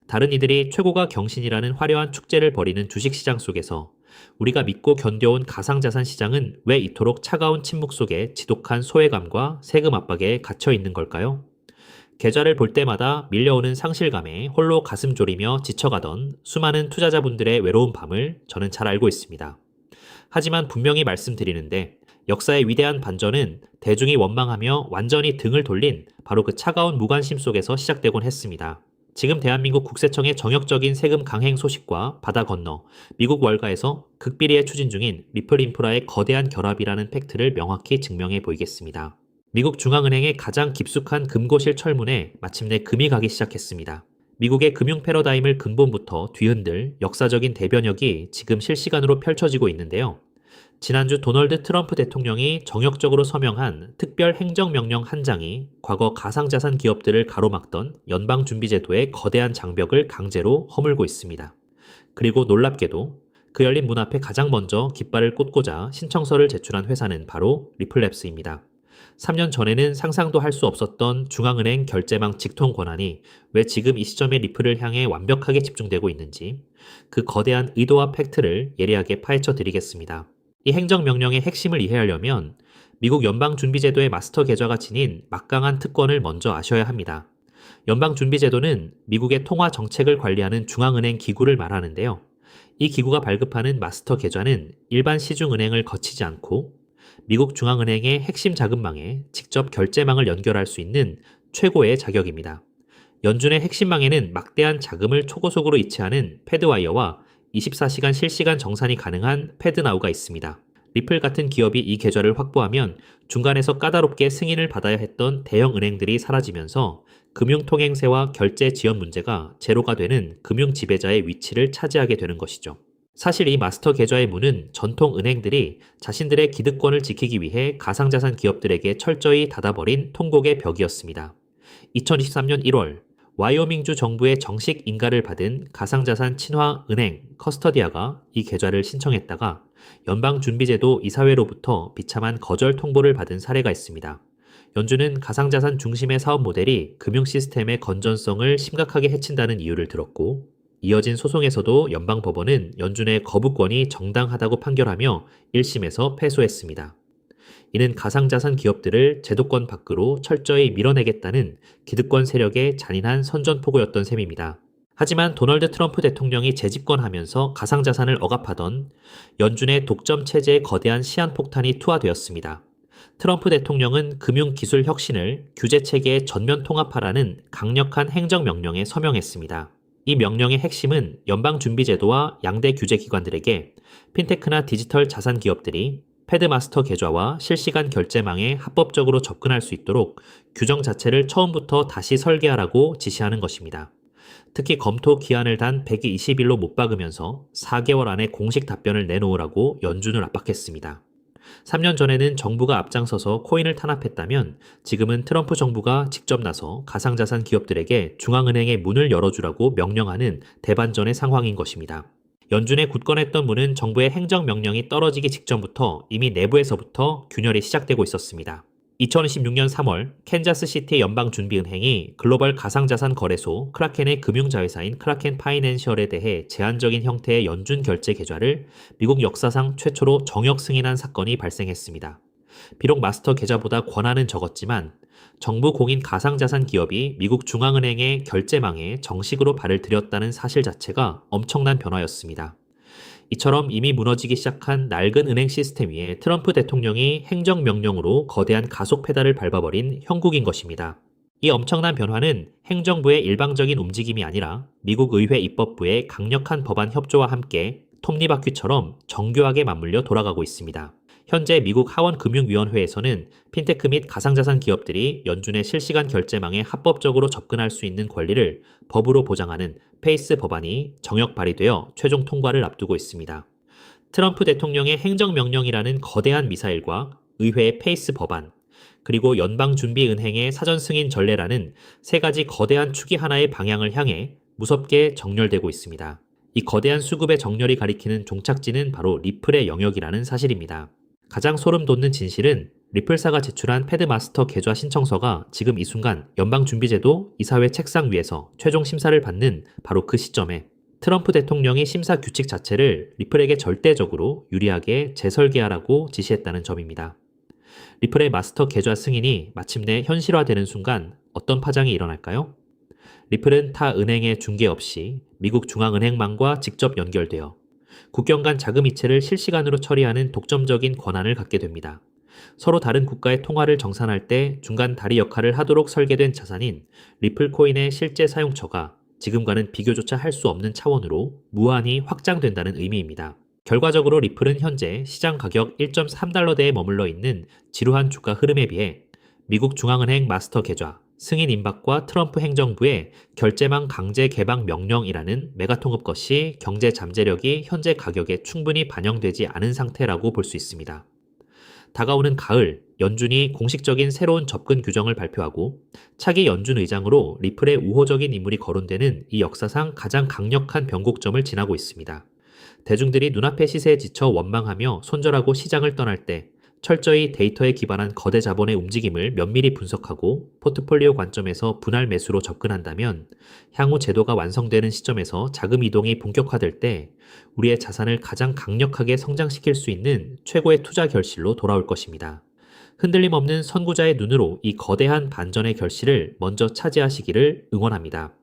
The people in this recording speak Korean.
다른 이들이 최고가 경신이라는 화려한 축제를 벌이는 주식시장 속에서 우리가 믿고 견뎌온 가상자산 시장은 왜 이토록 차가운 침묵 속에 지독한 소외감과 세금 압박에 갇혀 있는 걸까요? 계좌를 볼 때마다 밀려오는 상실감에 홀로 가슴 졸이며 지쳐가던 수많은 투자자분들의 외로운 밤을 저는 잘 알고 있습니다. 하지만 분명히 말씀드리는데 역사의 위대한 반전은 대중이 원망하며 완전히 등을 돌린 바로 그 차가운 무관심 속에서 시작되곤 했습니다. 지금 대한민국 국세청의 정역적인 세금 강행 소식과 바다 건너 미국 월가에서 극비리에 추진 중인 리플 인프라의 거대한 결합이라는 팩트를 명확히 증명해 보이겠습니다. 미국 중앙은행의 가장 깊숙한 금고실 철문에 마침내 금이 가기 시작했습니다. 미국의 금융 패러다임을 근본부터 뒤흔들 역사적인 대변혁이 지금 실시간으로 펼쳐지고 있는데요. 지난주 도널드 트럼프 대통령이 정역적으로 서명한 특별 행정명령 한 장이 과거 가상자산 기업들을 가로막던 연방준비제도의 거대한 장벽을 강제로 허물고 있습니다. 그리고 놀랍게도 그 열린 문 앞에 가장 먼저 깃발을 꽂고자 신청서를 제출한 회사는 바로 리플랩스입니다. 3년 전에는 상상도 할 수 없었던 중앙은행 결제망 직통 권한이 왜 지금 이 시점에 리플을 향해 완벽하게 집중되고 있는지 그 거대한 의도와 팩트를 예리하게 파헤쳐 드리겠습니다. 이 행정명령의 핵심을 이해하려면 미국 연방준비제도의 마스터 계좌가 지닌 막강한 특권을 먼저 아셔야 합니다. 연방준비제도는 미국의 통화 정책을 관리하는 중앙은행 기구를 말하는데요. 이 기구가 발급하는 마스터 계좌는 일반 시중은행을 거치지 않고 미국 중앙은행의 핵심 자금망에 직접 결제망을 연결할 수 있는 최고의 자격입니다. 연준의 핵심망에는 막대한 자금을 초고속으로 이체하는 패드와이어와 24시간 실시간 정산이 가능한 패드나우가 있습니다. 리플 같은 기업이 이 계좌를 확보하면 중간에서 까다롭게 승인을 받아야 했던 대형 은행들이 사라지면서 금융통행세와 결제 지연 문제가 제로가 되는 금융 지배자의 위치를 차지하게 되는 것이죠. 사실 이 마스터 계좌의 문은 전통 은행들이 자신들의 기득권을 지키기 위해 가상자산 기업들에게 철저히 닫아버린 통곡의 벽이었습니다. 2023년 1월 와이오밍주 정부의 정식 인가를 받은 가상자산 친화 은행 커스터디아가 이 계좌를 신청했다가 연방준비제도 이사회로부터 비참한 거절 통보를 받은 사례가 있습니다. 연준은 가상자산 중심의 사업 모델이 금융 시스템의 건전성을 심각하게 해친다는 이유를 들었고 이어진 소송에서도 연방법원은 연준의 거부권이 정당하다고 판결하며 1심에서 패소했습니다. 이는 가상자산 기업들을 제도권 밖으로 철저히 밀어내겠다는 기득권 세력의 잔인한 선전포고였던 셈입니다. 하지만 도널드 트럼프 대통령이 재집권하면서 가상자산을 억압하던 연준의 독점 체제의 거대한 시한폭탄이 투하되었습니다. 트럼프 대통령은 금융기술 혁신을 규제체계에 전면 통합하라는 강력한 행정명령에 서명했습니다. 이 명령의 핵심은 연방준비제도와 양대 규제기관들에게 핀테크나 디지털 자산 기업들이 패드마스터 계좌와 실시간 결제망에 합법적으로 접근할 수 있도록 규정 자체를 처음부터 다시 설계하라고 지시하는 것입니다. 특히 검토 기한을 단 120일로 못 박으면서 4개월 안에 공식 답변을 내놓으라고 연준을 압박했습니다. 3년 전에는 정부가 앞장서서 코인을 탄압했다면 지금은 트럼프 정부가 직접 나서 가상자산 기업들에게 중앙은행의 문을 열어주라고 명령하는 대반전의 상황인 것입니다. 연준의 굳건했던 문은 정부의 행정명령이 떨어지기 직전부터 이미 내부에서부터 균열이 시작되고 있었습니다. 2026년 3월 캔자스시티 연방준비은행이 글로벌 가상자산 거래소 크라켄의 금융자회사인 크라켄 파이낸셜에 대해 제한적인 형태의 연준 결제 계좌를 미국 역사상 최초로 정역 승인한 사건이 발생했습니다. 비록 마스터 계좌보다 권한은 적었지만 정부 공인 가상자산 기업이 미국 중앙은행의 결제망에 정식으로 발을 들였다는 사실 자체가 엄청난 변화였습니다. 이처럼 이미 무너지기 시작한 낡은 은행 시스템 위에 트럼프 대통령이 행정명령으로 거대한 가속 페달을 밟아버린 형국인 것입니다. 이 엄청난 변화는 행정부의 일방적인 움직임이 아니라 미국 의회 입법부의 강력한 법안 협조와 함께 톱니바퀴처럼 정교하게 맞물려 돌아가고 있습니다. 현재 미국 하원금융위원회에서는 핀테크 및 가상자산 기업들이 연준의 실시간 결제망에 합법적으로 접근할 수 있는 권리를 법으로 보장하는 페이스 법안이 정역 발의되어 최종 통과를 앞두고 있습니다. 트럼프 대통령의 행정명령이라는 거대한 미사일과 의회의 페이스 법안, 그리고 연방준비은행의 사전 승인 전례라는 세 가지 거대한 축이 하나의 방향을 향해 무섭게 정렬되고 있습니다. 이 거대한 수급의 정렬이 가리키는 종착지는 바로 리플의 영역이라는 사실입니다. 가장 소름 돋는 진실은 리플사가 제출한 패드마스터 계좌 신청서가 지금 이 순간 연방준비제도 이사회 책상 위에서 최종 심사를 받는 바로 그 시점에 트럼프 대통령이 심사 규칙 자체를 리플에게 절대적으로 유리하게 재설계하라고 지시했다는 점입니다. 리플의 마스터 계좌 승인이 마침내 현실화되는 순간 어떤 파장이 일어날까요? 리플은 타 은행의 중개 없이 미국 중앙은행망과 직접 연결되어 국경 간 자금 이체를 실시간으로 처리하는 독점적인 권한을 갖게 됩니다. 서로 다른 국가의 통화를 정산할 때 중간 다리 역할을 하도록 설계된 자산인 리플 코인의 실제 사용처가 지금과는 비교조차 할 수 없는 차원으로 무한히 확장된다는 의미입니다. 결과적으로 리플은 현재 시장 가격 1.3달러대에 머물러 있는 지루한 주가 흐름에 비해 미국 중앙은행 마스터 계좌, 승인 임박과 트럼프 행정부의 결제망 강제 개방 명령이라는 메가통업 것이 경제 잠재력이 현재 가격에 충분히 반영되지 않은 상태라고 볼 수 있습니다. 다가오는 가을, 연준이 공식적인 새로운 접근 규정을 발표하고 차기 연준 의장으로 리플의 우호적인 인물이 거론되는 이 역사상 가장 강력한 변곡점을 지나고 있습니다. 대중들이 눈앞의 시세에 지쳐 원망하며 손절하고 시장을 떠날 때 철저히 데이터에 기반한 거대 자본의 움직임을 면밀히 분석하고 포트폴리오 관점에서 분할 매수로 접근한다면 향후 제도가 완성되는 시점에서 자금 이동이 본격화될 때 우리의 자산을 가장 강력하게 성장시킬 수 있는 최고의 투자 결실로 돌아올 것입니다. 흔들림 없는 선구자의 눈으로 이 거대한 반전의 결실을 먼저 차지하시기를 응원합니다.